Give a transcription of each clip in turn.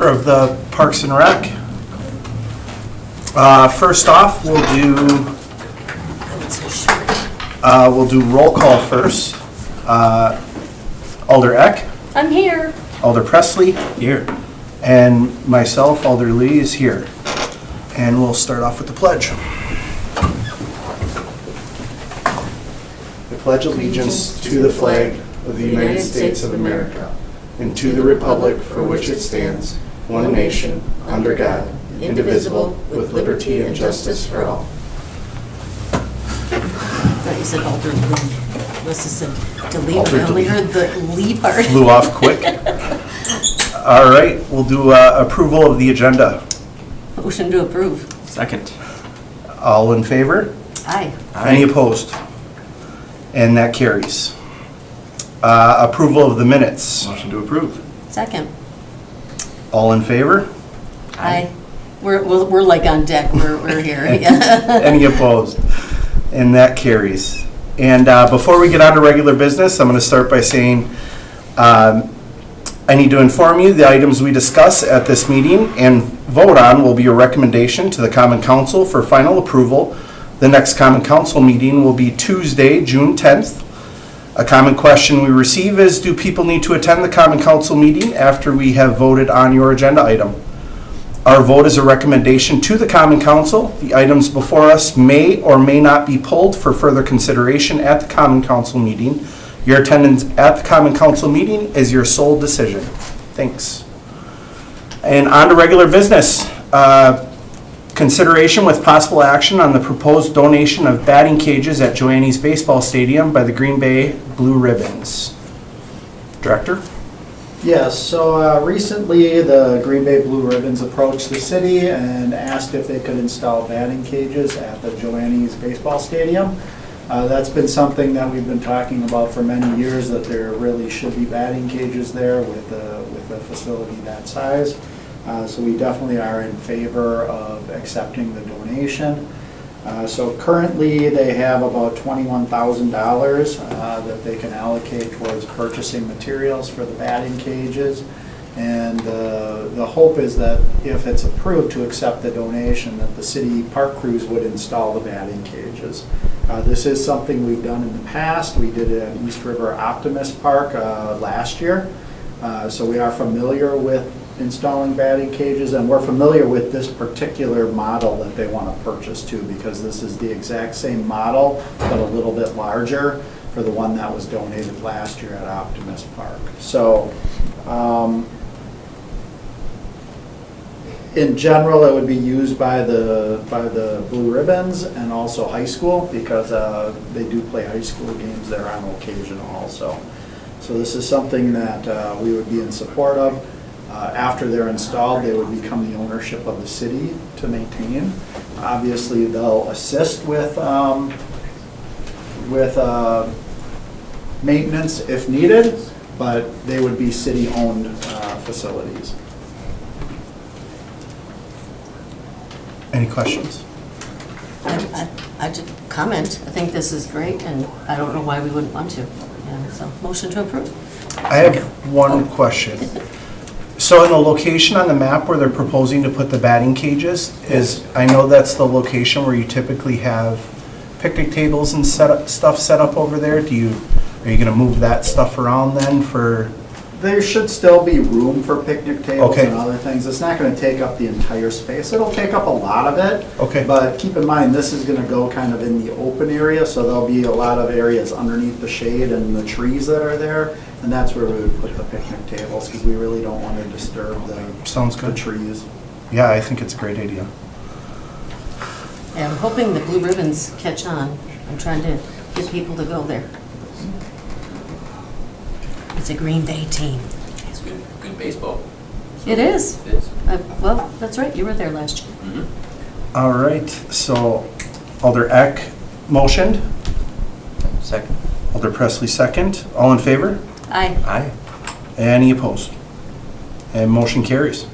Of the Parks and Rec. First off, we'll do roll call first. Alder Eck, I'm here. Alder Presley, here, and myself, Alder Lee, is here. And we'll start off with the pledge. I pledge allegiance to the flag of the United States of America and to the republic for which it stands, one nation, under God, indivisible, with liberty and justice for all. I thought you said Alder Lee. Must have said delete. Alder I only delete. heard the Lee part. Flew off quick. All right, we'll do approval of the agenda. Motion to approve. Second. All in favor? Aye. Any opposed? And that carries. Approval of the minutes. Motion to approve. Second. All in favor? Aye. We're like on deck. We're here. Yeah. Any opposed? And that carries. And before we get on to regular business, I'm going to start by saying I need to inform you the items we discuss at this meeting and vote on will be a recommendation to the Common Council for final approval. The next Common Council meeting will be Tuesday, June 10th. A common question we receive is, do people need to attend the Common Council meeting after we have voted on your agenda item? Our vote is a recommendation to the Common Council. The items before us may or may not be pulled for further consideration at the Common Council meeting. Your attendance at the Common Council meeting is your sole decision. Thanks. And on to regular business. Consideration with possible action on the proposed donation of batting cages at Joannes Baseball Stadium by the Green Bay Blue Ribbons. Director? Yes, so recently the Green Bay Blue Ribbons approached the city and asked if they could install batting cages at the Joannes Baseball Stadium. That's been something that we've been talking about for many years, that there really should be batting cages there with a facility that size. So we definitely are in favor of accepting the donation. So currently they have about $21,000 that they can allocate towards purchasing materials for the batting cages. And the hope is that if it's approved to accept the donation, that the city park crews would install the batting cages. This is something we've done in the past. We did it at East River Optimist Park last year. So we are familiar with installing batting cages, and we're familiar with this particular model that they want to purchase too, because this is the exact same model but a little bit larger for the one that was donated last year at Optimist Park. So in general, it would be used by the Blue Ribbons and also high school, because they do play high school games there on occasion also. So this is something that we would be in support of. After they're installed, they would become the ownership of the city to maintain. Obviously, they'll assist with maintenance if needed, but they would be city-owned facilities. Any questions? I just comment. I think this is great, and I don't know why we wouldn't want to. Yeah, so motion to approve. I have one question. So in the location on the map where they're proposing to put the batting cages is, I know that's the location where you typically have picnic tables and stuff set up over there. Are you gonna move that stuff around then for? There should still be room for picnic tables Okay. and other things. It's not going to take up the entire space. It'll take up a lot of it. Okay. But keep in mind, this is going to go kind of in the open area, so there'll be a lot of areas underneath the shade and the trees that are there, and that's where we would put the picnic tables, because we really don't want to disturb Sounds the good. trees. Yeah, I think it's a great idea. Yeah, I'm hoping the Blue Ribbons catch on. I'm trying to get people to go there. It's a Green Bay team. It's good baseball. It is. It is. Well, that's right. You were there last year. Mm-hmm. All right, so Alder Eck motioned, Second. Alder Presley second. All in favor? Aye. Aye. Any opposed? And motion carries.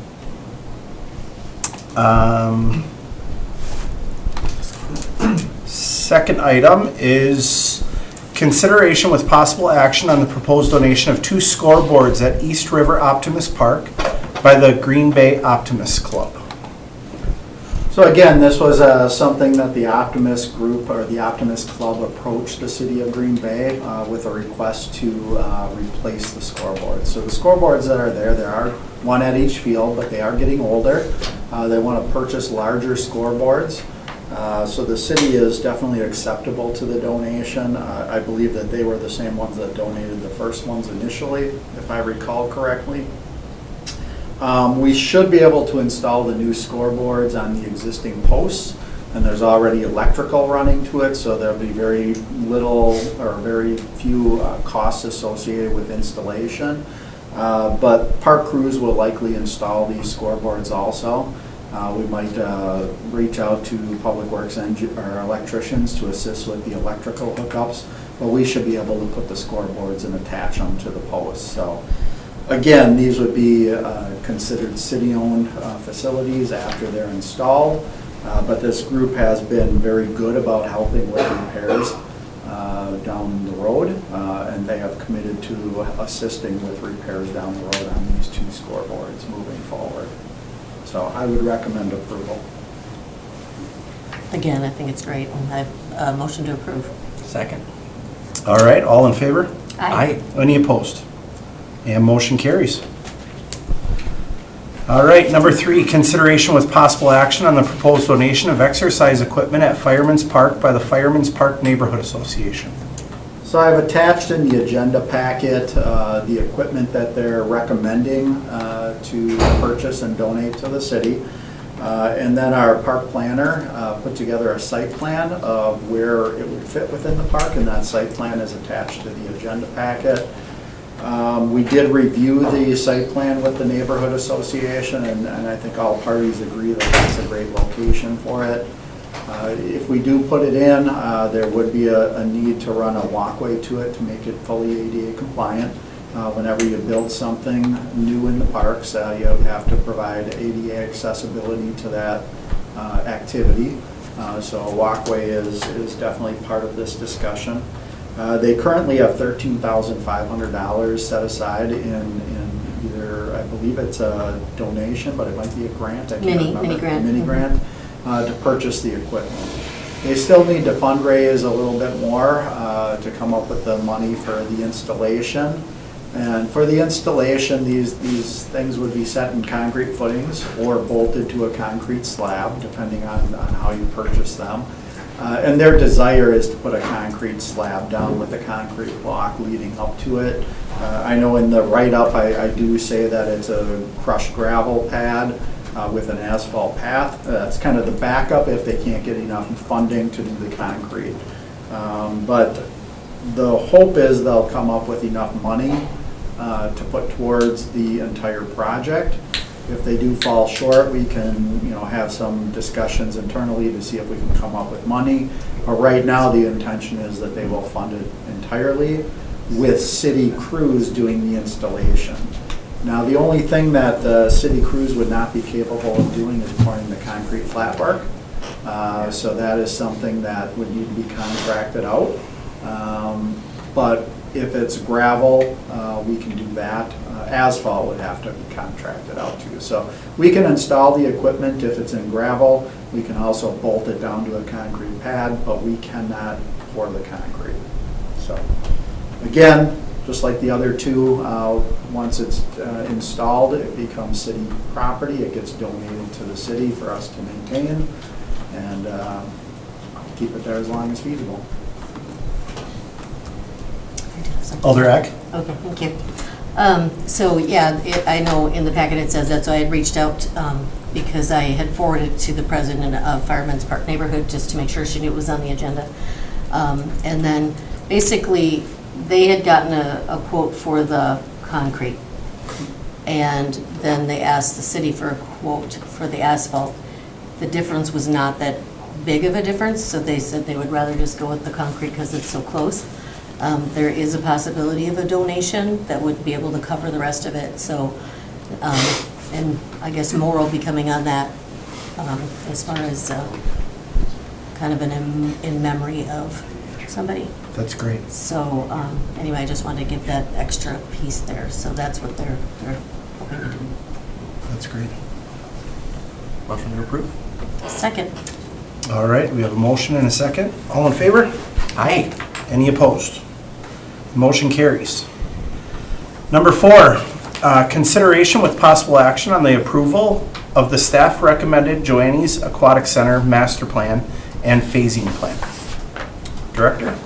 Second item is consideration with possible action on the proposed donation of 2 scoreboards at East River Optimist Park by the Green Bay Optimist Club. So again, this was something that the Optimist Group or the Optimist Club approached the city of Green Bay with a request to replace the scoreboards. So the scoreboards that are there are one at each field, but they are getting older. They want to purchase larger scoreboards. So the city is definitely acceptable to the donation. I believe that they were the same ones that donated the first ones initially, if I recall correctly. We should be able to install the new scoreboards on the existing posts, and there's already electrical running to it, so there'll be very little or very few costs associated with installation. But park crews will likely install these scoreboards also. We might reach out to Public Works or electricians to assist with the electrical hookups, but we should be able to put the scoreboards and attach them to the posts. So again, these would be considered city-owned facilities after they're installed, but this group has been very good about helping with repairs down the road, and they have committed to assisting with repairs down the road on these two scoreboards moving forward. So I would recommend approval. Again, I think it's great, and I motion to approve. Second. All right, all in favor? Aye. Any opposed? And motion carries. All right, number 3, consideration with possible action on the proposed donation of exercise equipment at Fireman's Park by the Fireman's Park Neighborhood Association. So I've attached in the agenda packet the equipment that they're recommending to purchase and donate to the city. And then our park planner put together a site plan of where it would fit within the park, and that site plan is attached to the agenda packet. We did review the site plan with the neighborhood association, and I think all parties agree that that's a great location for it. If we do put it in, there would be a need to run a walkway to it to make it fully ADA compliant. Whenever you build something new in the parks, you have to provide ADA accessibility to that activity. So a walkway is definitely part of this discussion. They currently have $13,500 set aside in either, I believe it's a donation, but it might be a grant. I can't remember. Mini grant. Mini grant to purchase the equipment. They still need to fundraise a little bit more to come up with the money for the installation. And for the installation, these things would be set in concrete footings or bolted to a concrete slab, depending on how you purchase them. And their desire is to put a concrete slab down with a concrete block leading up to it. I know in the write-up I do say that it's a crushed gravel pad with an asphalt path. That's kind of the backup if they can't get enough funding to do the concrete. But the hope is they'll come up with enough money to put towards the entire project. If they do fall short, we can, have some discussions internally to see if we can come up with money. But right now, the intention is that they will fund it entirely with city crews doing the installation. Now, the only thing that the city crews would not be capable of doing is pouring the concrete flatwork. So that is something that would need to be contracted out. But if it's gravel, we can do that. Asphalt would have to be contracted out too. So we can install the equipment if it's in gravel. We can also bolt it down to a concrete pad, but we cannot pour the concrete. So again, just like the other two, once it's installed, it becomes city property. It gets donated to the city for us to maintain and keep it there as long as feasible. Alder Eck? Okay, thank you. So, yeah, I know in the packet it says that, so I had reached out because I had forwarded to the president of Fireman's Park Neighborhood just to make sure she knew it was on the agenda. And then basically, they had gotten a quote for the concrete. And then they asked the city for a quote for the asphalt. The difference was not that big of a difference, so they said they would rather just go with the concrete because it's so close. There is a possibility of a donation that would be able to cover the rest of it. So, and I guess more will be coming on that as far as kind of in memory of somebody. That's great. So anyway, I just wanted to give that extra piece there. So that's what they're hoping to do. That's great. Motion to approve? Second. All right, we have a motion and a second. All in favor? Aye. Any opposed? Motion carries. Number 4, consideration with possible action on the approval of the staff recommended Joannes Aquatic Center master plan and phasing plan. Director?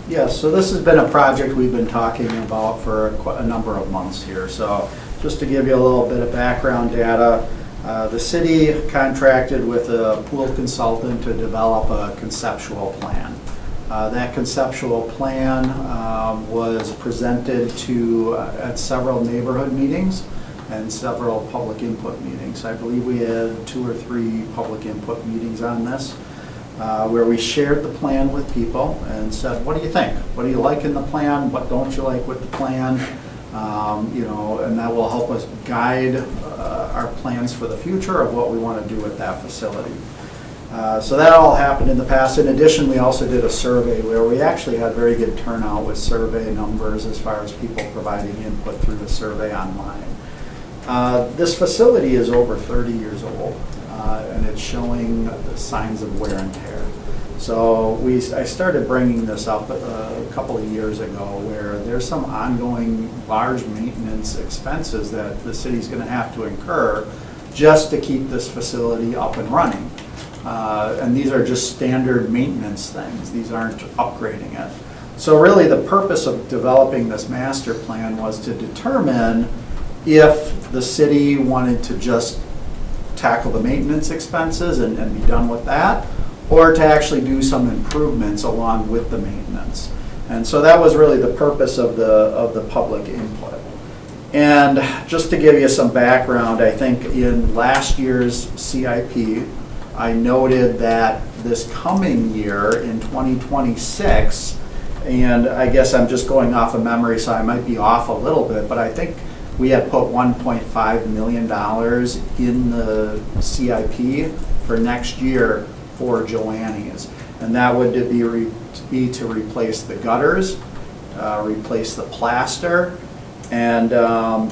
Yes, so this has been a project we've been talking about for a number of months here. So just to give you a little bit of background data, the city contracted with a pool consultant to develop a conceptual plan. That conceptual plan was presented to at several neighborhood meetings and several public input meetings. I believe we had 2 or 3 public input meetings on this, where we shared the plan with people and said, what do you think? What do you like in the plan? What don't you like with the plan? And that will help us guide our plans for the future of what we want to do with that facility. So that all happened in the past. In addition, we also did a survey where we actually had very good turnout with survey numbers as far as people providing input through the survey online. This facility is over 30 years old, and it's showing signs of wear and tear. So I started bringing this up a couple of years ago, where there's some ongoing large maintenance expenses that the city's going to have to incur just to keep this facility up and running. And these are just standard maintenance things. These aren't upgrading it. So really the purpose of developing this master plan was to determine if the city wanted to just tackle the maintenance expenses and be done with that, or to actually do some improvements along with the maintenance. And so that was really the purpose of the public input. And just to give you some background, I think in last year's CIP, I noted that this coming year in 2026, and I guess I'm just going off of memory, so I might be off a little bit, but I think we had put $1.5 million in the CIP for next year for Joannes. And that would be to replace the gutters, replace the plaster, and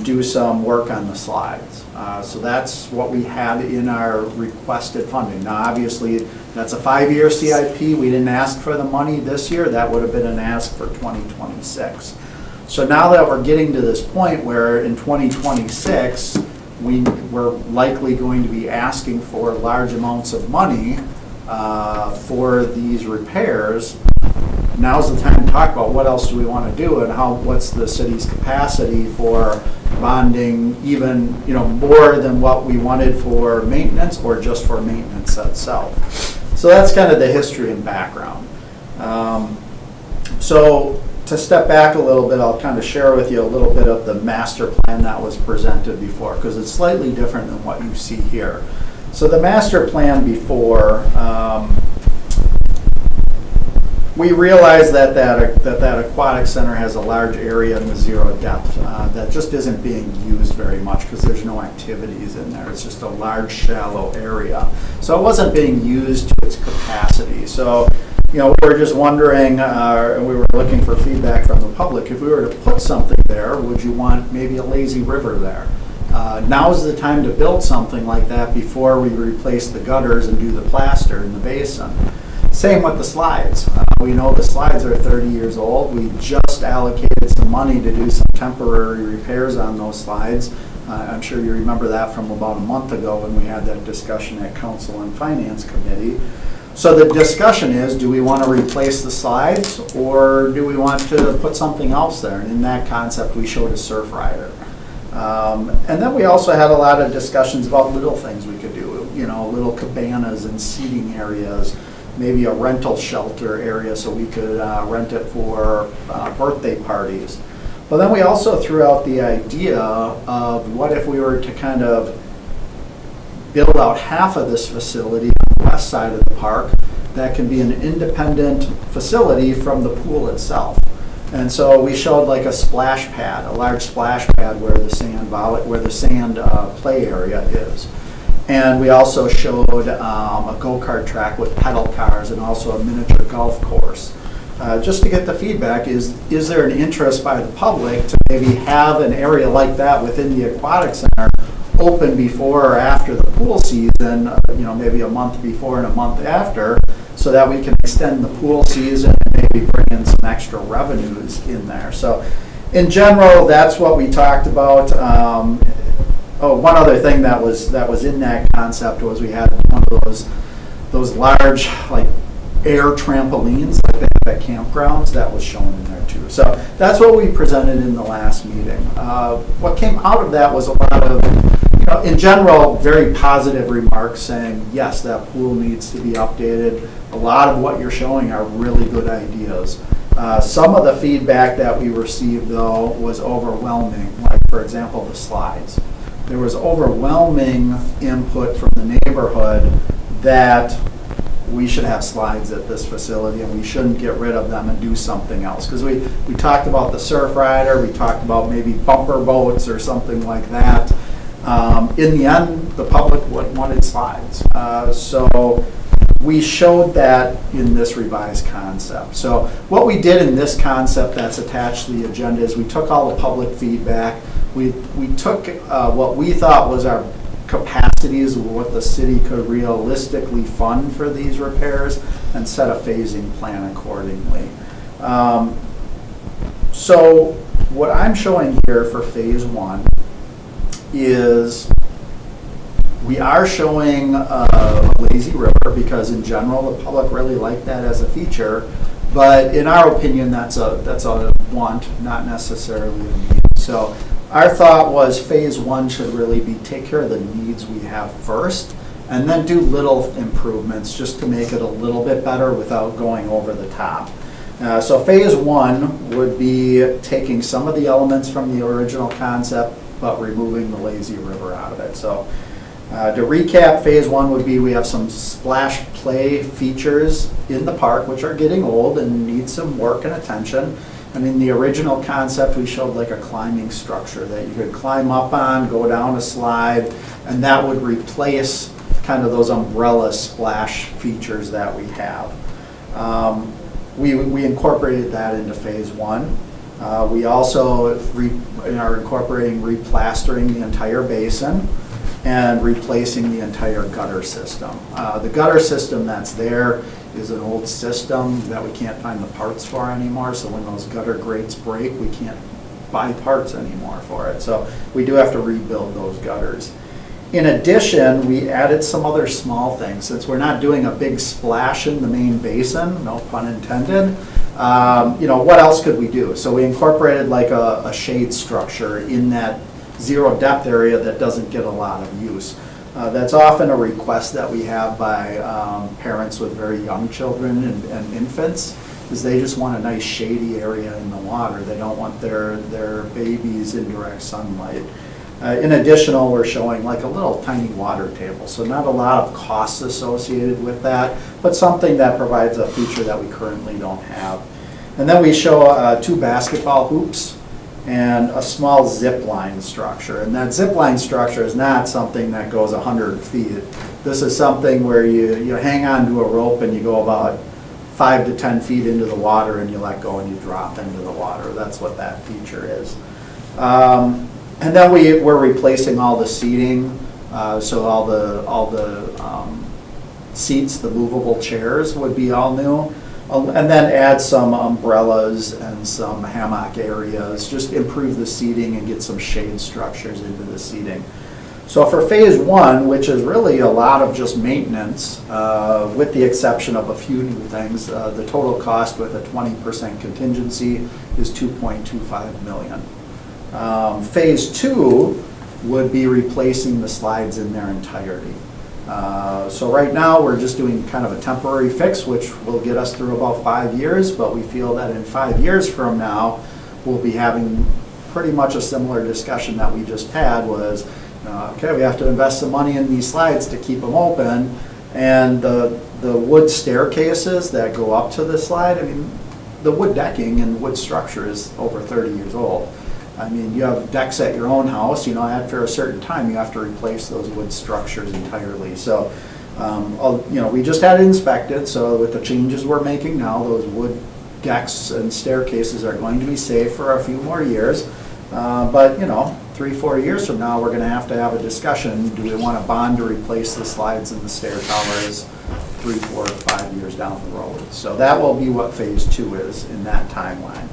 do some work on the slides. So that's what we had in our requested funding. Now, obviously, that's a 5-year CIP. We didn't ask for the money this year. That would have been an ask for 2026. So now that we're getting to this point where in 2026, we're likely going to be asking for large amounts of money for these repairs, now's the time to talk about what else do we want to do and what's the city's capacity for bonding, even more than what we wanted for maintenance or just for maintenance itself. So that's kind of the history and background. So to step back a little bit, I'll kind of share with you a little bit of the master plan that was presented before, because it's slightly different than what you see here. So the master plan before, we realized that aquatic center has a large area in the zero depth that just isn't being used very much because there's no activities in there. It's just a large shallow area. So it wasn't being used to its capacity. So we were just wondering, and we were looking for feedback from the public, if we were to put something there, would you want maybe a lazy river there? Now's the time to build something like that before we replace the gutters and do the plaster in the basin. Same with the slides. We know the slides are 30 years old. We just allocated some money to do some temporary repairs on those slides. I'm sure you remember that from about a month ago when we had that discussion at Council and Finance Committee. So the discussion is, do we want to replace the slides or do we want to put something else there? And in that concept, we showed a surf rider. And then we also had a lot of discussions about little things we could do, little cabanas and seating areas, maybe a rental shelter area so we could rent it for birthday parties. But then we also threw out the idea of what if we were to kind of build out half of this facility on the west side of the park that can be an independent facility from the pool itself. And so we showed like a splash pad, a large splash pad where the sand play area is. And we also showed a go-kart track with pedal cars and also a miniature golf course. Just to get the feedback, is there an interest by the public to maybe have an area like that within the aquatic center, open before or after the pool season, maybe a month before and a month after, so that we can extend the pool season and maybe bring in some extra revenues in there. So in general, that's what we talked about. One other thing that was in that concept was we had one of those large like air trampolines like they have at campgrounds that was shown in there too. So that's what we presented in the last meeting. What came out of that was a lot of, in general, very positive remarks saying, yes, that pool needs to be updated. A lot of what you're showing are really good ideas. Some of the feedback that we received, though, was overwhelming. Like, for example, the slides. There was overwhelming input from the neighborhood that we should have slides at this facility and we shouldn't get rid of them and do something else. Because we talked about the surf rider, we talked about maybe bumper boats or something like that. In the end, the public wanted slides. So we showed that in this revised concept. So what we did in this concept that's attached to the agenda is we took all the public feedback. We took what we thought was our capacities of what the city could realistically fund for these repairs and set a phasing plan accordingly. So what I'm showing here for phase 1 is we are showing a lazy river because in general the public really like that as a feature, but in our opinion that's a want, not necessarily a need. So our thought was phase 1 should really be take care of the needs we have first and then do little improvements just to make it a little bit better without going over the top. So phase 1 would be taking some of the elements from the original concept but removing the lazy river out of it. So to recap, phase 1 would be we have some splash play features in the park which are getting old and need some work and attention. And in the original concept, we showed like a climbing structure that you could climb up on, go down a slide, and that would replace kind of those umbrella splash features that we have. We incorporated that into phase 1. We also are incorporating replastering the entire basin and replacing the entire gutter system. The gutter system that's there is an old system that we can't find the parts for anymore, so when those gutter grates break, we can't buy parts anymore for it. So we do have to rebuild those gutters. In addition, we added some other small things. Since we're not doing a big splash in the main basin, no pun intended, what else could we do? So we incorporated like a shade structure in that zero depth area that doesn't get a lot of use. That's often a request that we have by parents with very young children and infants, is they just want a nice shady area in the water. They don't want their babies in direct sunlight. In addition, we're showing like a little tiny water table, so not a lot of costs associated with that, but something that provides a feature that we currently don't have. And then we show 2 basketball hoops and a small zip line structure. And that zip line structure is not something that goes 100 feet. This is something where you hang on to a rope and you go about 5 to 10 feet into the water and you let go and you drop into the water. That's what that feature is. And then we're replacing all the seating, so all the seats, the movable chairs would be all new. And then add some umbrellas and some hammock areas, just improve the seating and get some shade structures into the seating. So for phase 1, which is really a lot of just maintenance, with the exception of a few new things, the total cost with a 20% contingency is $2.25 million. Phase 2 would be replacing the slides in their entirety. So right now we're just doing kind of a temporary fix, which will get us through about 5 years, but we feel that in 5 years from now we'll be having pretty much a similar discussion that we just had was, okay, we have to invest some money in these slides to keep them open, and the wood staircases that go up to the slide, I mean, the wood decking and wood structure is over 30 years old. I mean, you have decks at your own house, after a certain time you have to replace those wood structures entirely. So, we just had it inspected, so with the changes we're making now, those wood decks and staircases are going to be safe for a few more years. But, 3-4 years from now, we're gonna have to have a discussion, do we want a bond to replace the slides and the stair towers 3, 4, 5 years down the road? So that will be what phase 2 is in that timeline.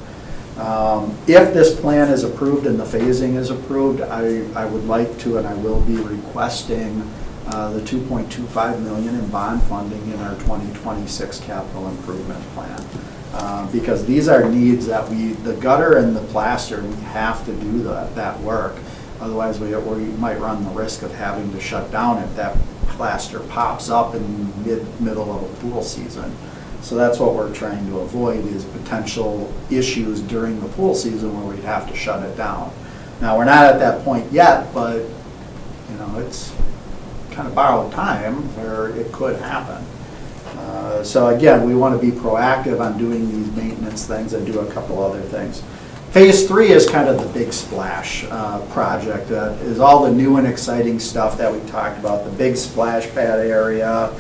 If this plan is approved and the phasing is approved, I would like to, and I will be requesting the $2.25 million in bond funding in our 2026 capital improvement plan. Because these are needs that the gutter and the plaster, we have to do that work. Otherwise, we might run the risk of having to shut down if that plaster pops up in middle of a pool season. So that's what we're trying to avoid, is potential issues during the pool season where we'd have to shut it down. Now, we're not at that point yet, but, you know, it's kind of borrowed time where it could happen. So again, we want to be proactive on doing these maintenance things and do a couple other things. Phase 3 is kind of the big splash project. Is all the new and exciting stuff that we talked about, the big splash pad area.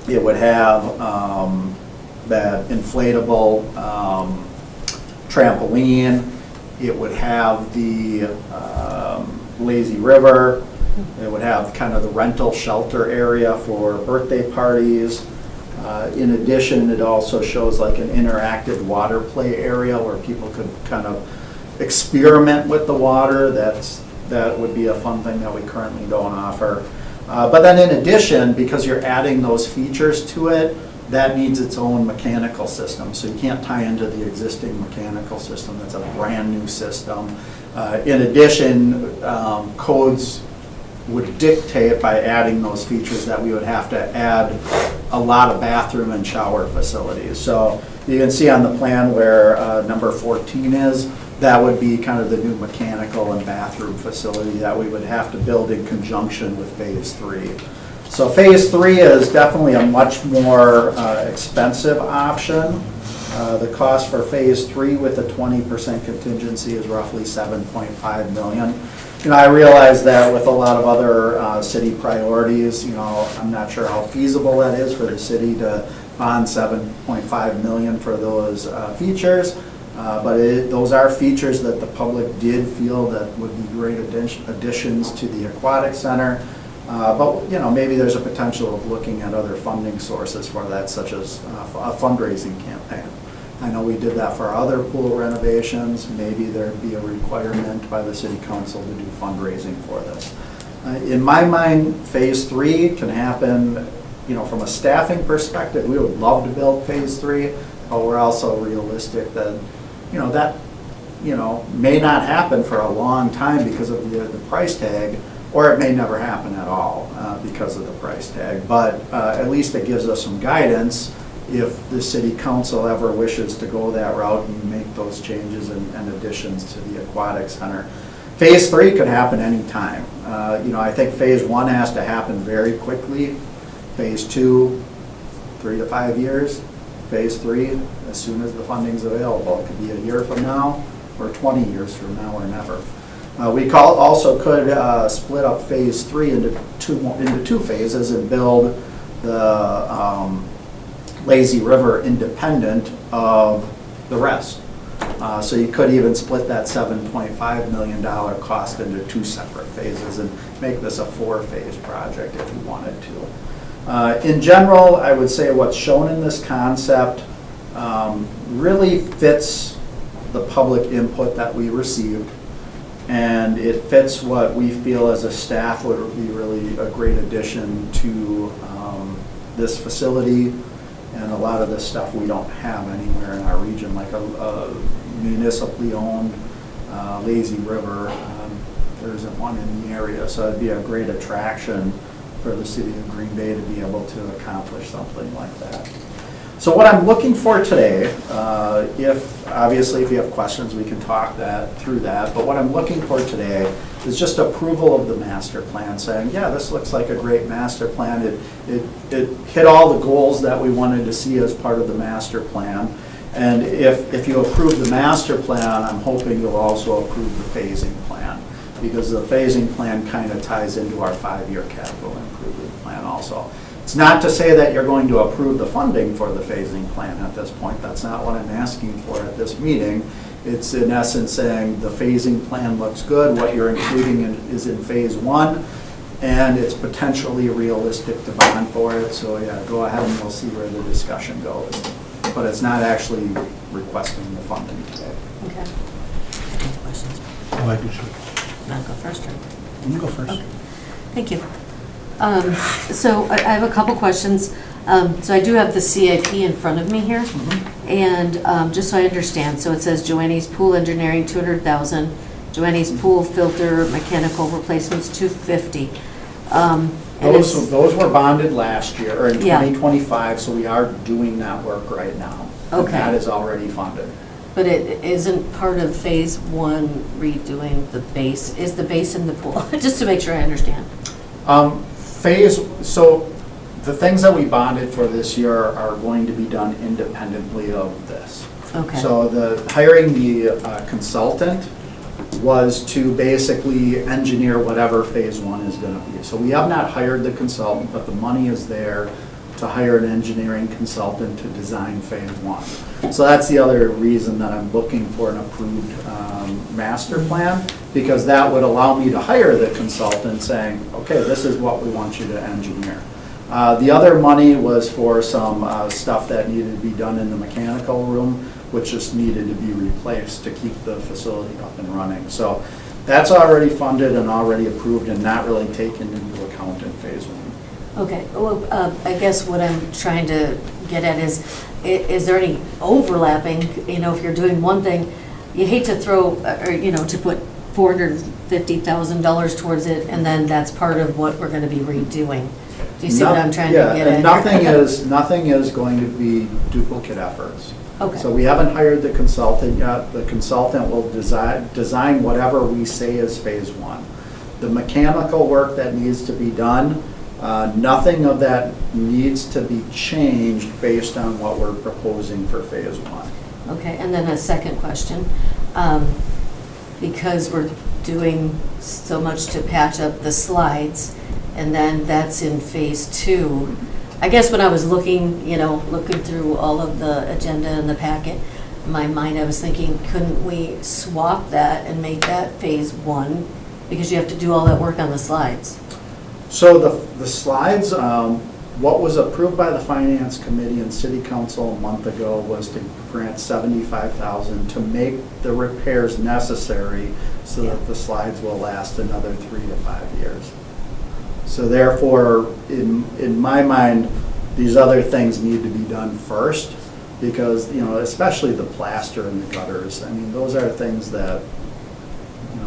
It would have that inflatable trampoline. It would have the lazy river. It would have kind of the rental shelter area for birthday parties. In addition, it also shows like an interactive water play area where people could kind of experiment with the water. That would be a fun thing that we currently don't offer. But then in addition, because you're adding those features to it, that needs its own mechanical system. So you can't tie into the existing mechanical system. That's a brand new system. In addition, codes would dictate by adding those features that we would have to add a lot of bathroom and shower facilities. So you can see on the plan where number 14 is, that would be kind of the new mechanical and bathroom facility that we would have to build in conjunction with phase 3. So phase 3 is definitely a much more expensive option. The cost for phase 3 with a 20% contingency is roughly $7.5 million. You know, I realize that with a lot of other city priorities, you know, I'm not sure how feasible that is for the city to bond $7.5 million for those features. But those are features that the public did feel that would be great additions to the aquatic center. But, you know, maybe there's a potential of looking at other funding sources for that, such as a fundraising campaign. I know we did that for other pool renovations. Maybe there'd be a requirement by the city council to do fundraising for this. In my mind, phase 3 can happen, you know, from a staffing perspective. We would love to build phase 3, but we're also realistic that, you know, may not happen for a long time because of the price tag, or it may never happen at all because of the price tag. But at least it gives us some guidance if the city council ever wishes to go that route and make those changes and additions to the aquatic center. Phase 3 could happen anytime. You know, I think phase 1 has to happen very quickly. Phase 2, 3 to 5 years. Phase 3, as soon as the funding's available. It could be a year from now, or 20 years from now, or never. We also could split up phase 3 into two phases and build the lazy river independent of the rest. So you could even split that $7.5 million cost into 2 separate phases and make this a 4-phase project if you wanted to. In general, I would say what's shown in this concept really fits the public input that we received, and it fits what we feel as a staff would be really a great addition to this facility. And a lot of this stuff we don't have anywhere in our region, like a municipally owned lazy river. There isn't one in the area, so it'd be a great attraction for the city of Green Bay to be able to accomplish something like that. So what I'm looking for today, obviously if you have questions, we can talk through that, but what I'm looking for today is just approval of the master plan, saying, yeah, this looks like a great master plan. It hit all the goals that we wanted to see as part of the master plan. And if you approve the master plan, I'm hoping you'll also approve the phasing plan, because the phasing plan kind of ties into our 5-year capital improvement plan also. It's not to say that you're going to approve the funding for the phasing plan at this point. That's not what I'm asking for at this meeting. It's in essence saying the phasing plan looks good, what you're including is in phase one, and it's potentially realistic to bond for it, so yeah, go ahead and we'll see where the discussion goes. But it's not actually requesting the funding today. Okay. Any questions? Oh, I do too. I'll go first, or? You can go first. Okay. Thank you. So I have a couple questions. So I do have the CIP in front of me here. And just so I understand, so it says Joanne's Pool Engineering, 200,000. Joanne's Pool Filter Mechanical Replacements, 250. And it's- Those were bonded last year, or in Yeah. 2025, so we are doing that work right now. And Okay. that is already funded. But it isn't part of phase one redoing the base, is the base in the pool? Just to make sure I understand. So the things that we bonded for this year are going to be done independently of this. Okay. So hiring the consultant was to basically engineer whatever phase one is gonna be. So we have not hired the consultant, but the money is there to hire an engineering consultant to design phase one. So that's the other reason that I'm looking for an approved master plan, because that would allow me to hire the consultant saying, okay, this is what we want you to engineer. The other money was for some stuff that needed to be done in the mechanical room, which just needed to be replaced to keep the facility up and running. So that's already funded and already approved and not really taken into account in phase one. Okay, well, I guess what I'm trying to get at is there any overlapping, if you're doing one thing, you hate to throw, or, to put $450,000 towards it, and then that's part of what we're gonna be redoing. Do you see what I'm trying to get at? Yeah, and here? nothing is going to be duplicate efforts. Okay. So we haven't hired the consultant yet. The consultant will design whatever we say is phase one. The mechanical work that needs to be done, nothing of that needs to be changed based on what we're proposing for phase one. Okay, and then a second question. Because we're doing so much to patch up the slides, and then that's in phase two. I guess when I was looking through all of the agenda and the packet, in my mind, I was thinking, couldn't we swap that and make that phase one? Because you have to do all that work on the slides. So the slides, what was approved by the Finance Committee and City Council a month ago was to grant $75,000 to make the repairs necessary so that the slides will last another 3 to 5 years. So therefore, in my mind, these other things need to be done first because, especially the plaster and the gutters, I mean, those are things that,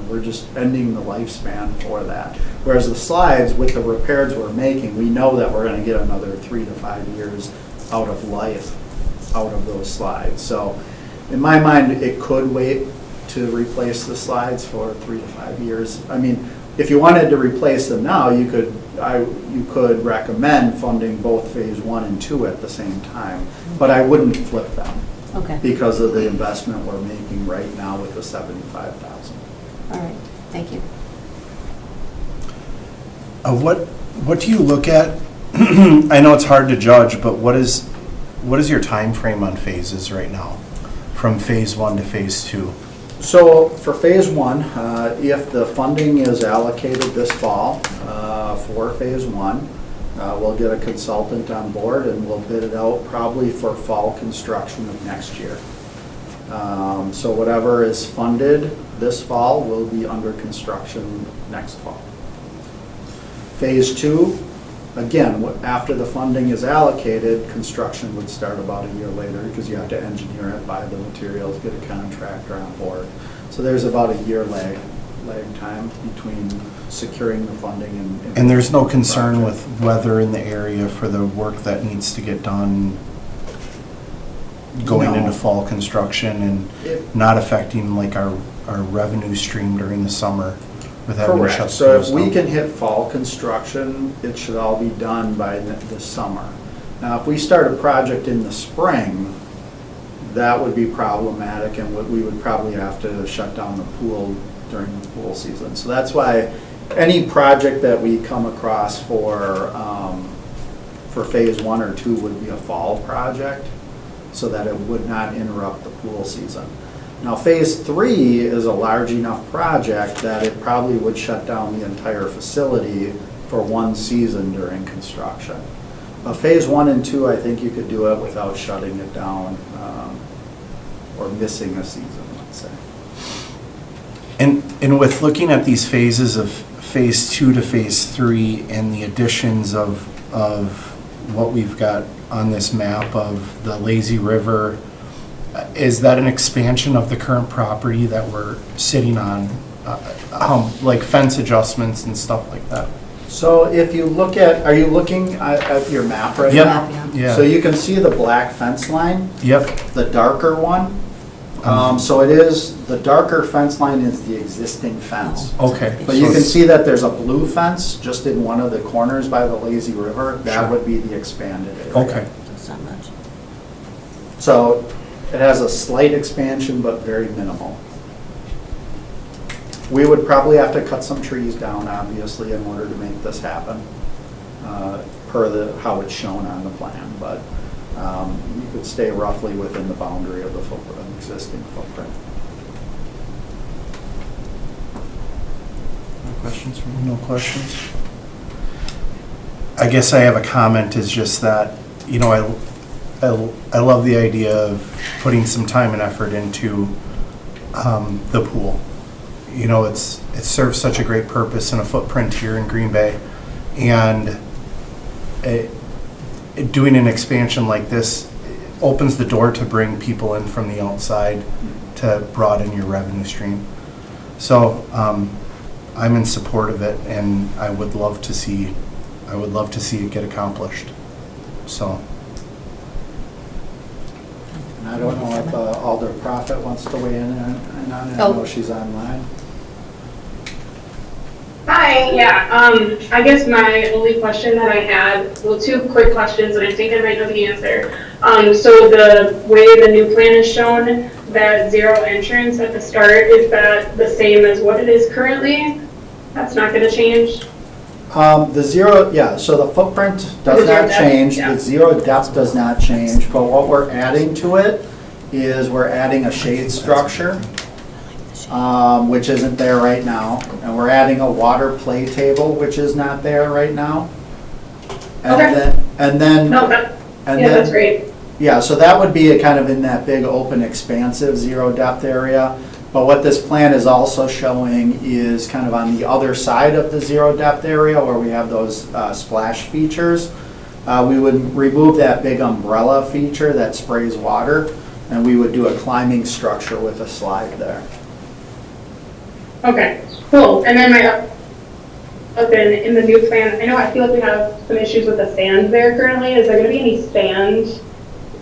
we're just ending the lifespan for that. Whereas the slides, with the repairs we're making, we know that we're gonna get another 3 to 5 years out of life out of those slides. So in my mind, it could wait to replace the slides for 3 to 5 years. I mean, if you wanted to replace them now, you could recommend funding both phase one and two at the same time, but I wouldn't flip them Okay, because of the investment we're making right now with the $75,000. all right, thank you. What do you look at? I know it's hard to judge, but what is your time frame on phases right now, from phase one to phase two? So for phase one, if the funding is allocated this fall for phase one, we'll get a consultant on board and we'll bid it out probably for fall construction of next year. So whatever is funded this fall will be under construction next fall. Phase two, again, after the funding is allocated, construction would start about a year later because you have to engineer it, buy the materials, get a contractor on board. So there's about a year lag time between securing the funding And there's no concern with weather in the area for the work that needs to get done going No. into fall construction and not affecting like our revenue stream during the summer with having to shut Correct. So if schools we down? can hit fall construction, it should all be done by this summer. Now, if we start a project in the spring, that would be problematic and we would probably have to shut down the pool during the pool season. So that's why any project that we come across for phase one or two would be a fall project so that it would not interrupt the pool season. Now, phase 3 is a large enough project that it probably would shut down the entire facility for one season during construction. Phase 1 and 2, I think you could do it without shutting it down, or missing a season, let's say. And with looking at these phases of phase 2 to phase 3 and the additions of what we've got on this map of the lazy river, is that an expansion of the current property that we're sitting on? Like fence adjustments and stuff like that? So if you look at, are you looking at your map right Yep. now? Yeah. So you can see the black fence line, Yep. the darker one. So it is, the darker fence line is the existing fence. Okay. But you can see that there's a blue fence just in one of the corners by the lazy river. That Sure. would be the expanded area. Okay. That's not much. So it has a slight expansion, but very minimal. We would probably have to cut some trees down, obviously, in order to make this happen, per how it's shown on the plan. But you could stay roughly within the boundary of the existing footprint. No questions from you? No questions? I guess I have a comment, is just that, you know, I love the idea of putting some time and effort into the pool. You know, it serves such a great purpose and a footprint here in Green Bay. And doing an expansion like this opens the door to bring people in from the outside to broaden your revenue stream. So I'm in support of it, and I would love to see it get accomplished. So. And I don't know if Alder Prophet wants to weigh in on it. I Oh. know she's online. Hi, yeah, I guess my only question that I had, well, two quick questions, and I think I might know the answer. So the way the new plan is shown, that zero entrance at the start, is that the same as what it is currently? That's not gonna change? The zero, yeah, so the footprint does The zero not depth, change, yeah. the zero depth does not change, but what we're adding to it is we're adding a shade structure, which isn't there right now, and we're adding a water play table, which is not there right now. And Okay. then, No, yeah, that's then, great. yeah, so that would be a kind of in that big, open, expansive, zero depth area. But what this plan is also showing is kind of on the other side of the zero depth area where we have those splash features. We would remove that big umbrella feature that sprays water, and we would do a climbing structure with a slide there. Okay, cool. And then in the new plan, I feel like we have some issues with the sand there currently. Is there gonna be any sand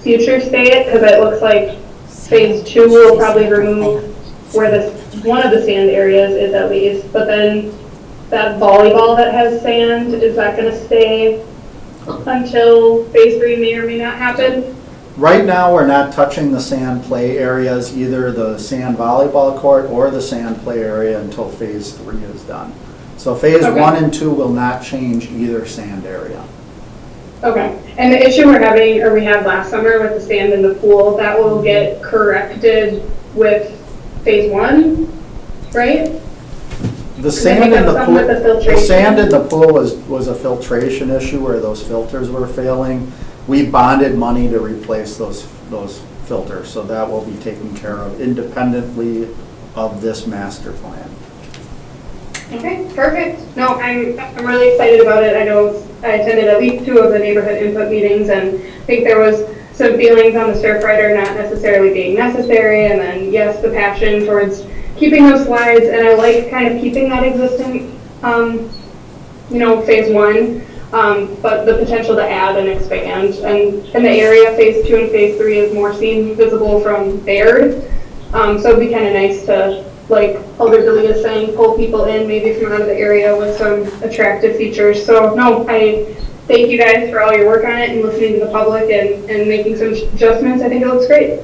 future state? Because it looks like phase 2 will probably remove where one of the sand areas is at least, but then that volleyball that has sand, is that gonna stay until phase 3 may or may not happen? Right now, we're not touching the sand play areas, either the sand volleyball court or the sand play area until phase 3 is done. So phase Okay. 1 and 2 will not change either sand area. Okay, and the issue we're having, or we had last summer with the sand in the pool, that will get corrected with phase 1, right? The sand in the Some pool, with the the filtration. sand in the pool was a filtration issue where those filters were failing. We bonded money to replace those filters, so that will be taken care of independently of this master plan. Okay, perfect. No, I'm really excited about it. I know I attended at least 2 of the neighborhood input meetings, and I think there was some feelings on the Surfrider not necessarily being necessary, and then, yes, the passion towards keeping those slides, and I like kind of keeping that existing, phase 1, but the potential to add and expand. And in the area, phase 2 and phase 3 is more seen visible from Baird, so it'd be kind of nice to, like Alder Dilly is saying, pull people in maybe from out of the area with some attractive features. So no, I thank you guys for all your work on it and listening to the public and making some adjustments. I think it looks great.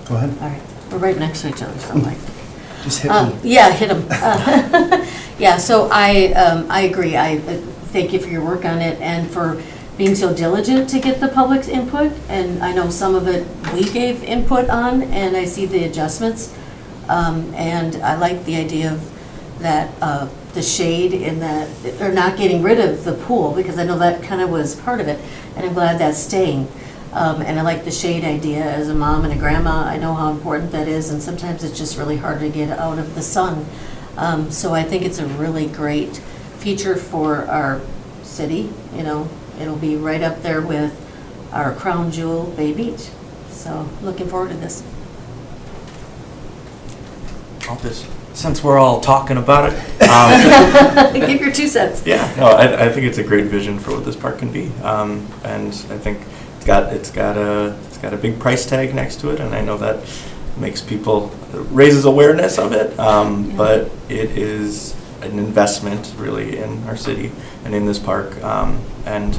Go ahead. All right, we're right next to each other, so I'm like. Just hit me. Yeah, hit him. Yeah, so I agree. I thank you for your work on it and for being so diligent to get the public's input, and I know some of it we gave input on, and I see the adjustments. And I like the idea of that, the shade in that, or not getting rid of the pool, because I know that kind of was part of it, and I'm glad that's staying. And I like the shade idea. As a mom and a grandma, I know how important that is, and sometimes it's just really hard to get out of the sun. So I think it's a really great feature for our city, you know. It'll be right up there with our crown jewel, Bay Beach. So looking forward to this. Since we're all talking about it, Give your 2 cents. yeah, no, I think it's a great vision for what this park can be, and I think it's got a big price tag next to it, and I know that makes people raises awareness of it, but it is an investment really in our city and in this park, and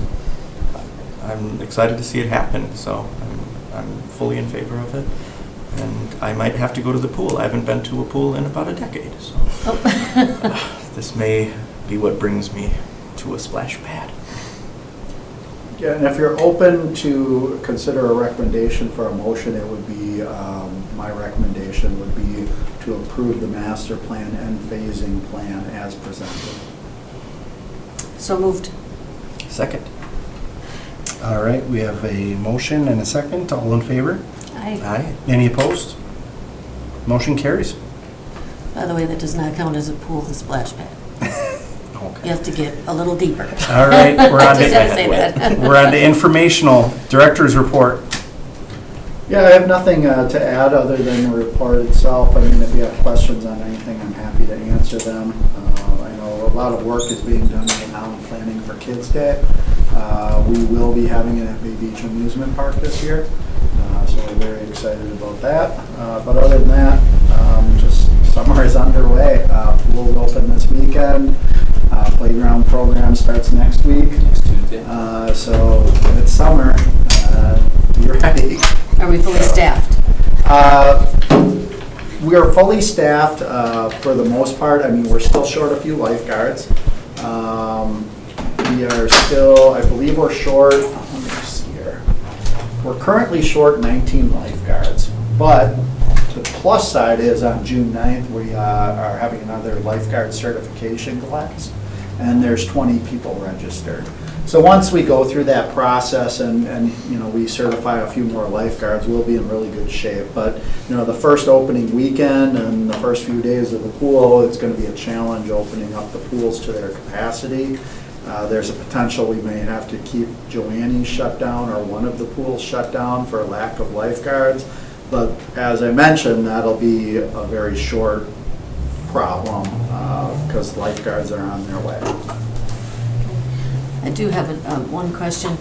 I'm excited to see it happen. So I'm fully in favor of it. And I might have to go to the pool. I haven't been to a pool in about a decade, so this may be what brings me to a splash pad. Yeah, and if you're open to consider a recommendation for a motion, it would be, my recommendation would be to approve the master plan and phasing plan as presented. So moved. Second. All right, we have a motion and a second. All in favor? Aye. Aye. Any opposed? Motion carries. By the way, that does not count as a pool, the splash pad. You Okay. have to get a little deeper. All right, we're on Just had to say to, that. we're on to informational. Director's report. Yeah, I have nothing to add other than the report itself. I mean, if you have questions on anything, I'm happy to answer them. I know a lot of work is being done right now in planning for Kids Day. We will be having it at Bay Beach Amusement Park this year, so we're very excited about that. But other than that, just summer is underway. Pool will open this weekend. Playground program starts next week. Next Tuesday. So it's summer. Be ready. Are we fully staffed? We are fully staffed for the most part. I mean, we're still short a few lifeguards. We are still, I believe we're short, let me see here. We're currently short 19 lifeguards, but the plus side is on June 9th, we are having another lifeguard certification class, and there's 20 people registered. So once we go through that process and you know, we certify a few more lifeguards, we'll be in really good shape. But, you know, the first opening weekend and the first few days of the pool, it's going to be a challenge opening up the pools to their capacity. There's a potential we may have to keep Joanne's shut down or one of the pools shut down for lack of lifeguards. But as I mentioned, that'll be a very short problem because lifeguards are on their way. I do have one question.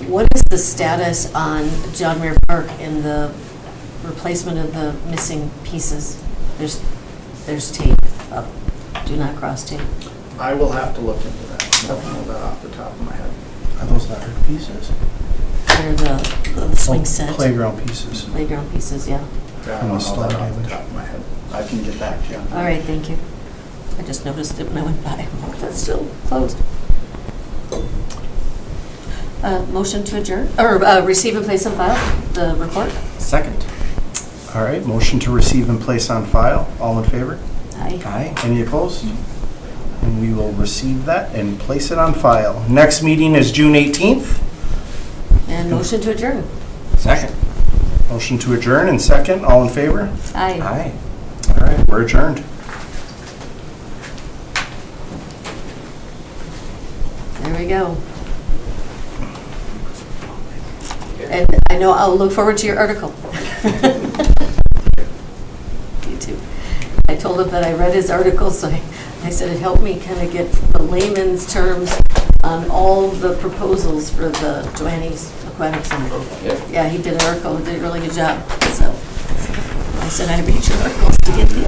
What is the status on John Muir Park and the replacement of the missing pieces? There's tape up, do not cross tape. I will have to look into that. I don't know that off the top of my head. Are those the hard pieces? They're the swing set. Playground pieces. Playground pieces, yeah. Yeah, I don't know that off the top of my head. I can get back to you on that. All right, thank you. I just noticed it when I went by. That's still closed. Motion to adjourn, or receive and place on file the report? Second. All right, motion to receive and place on file. All in favor? Aye. Aye. Any opposed? And we will receive that and place it on file. Next meeting is June 18th. And motion to adjourn? Second. Motion to adjourn and second. All in favor? Aye. Aye. All right, we're adjourned. There we go. And I know I'll look forward to your article. You too. I told him that I read his article, so I said it helped me kind of get the layman's terms on all the proposals for the Joanne's Aquatic Center. Yeah, he did an article, did a really good job. So I said I'd read your articles to get the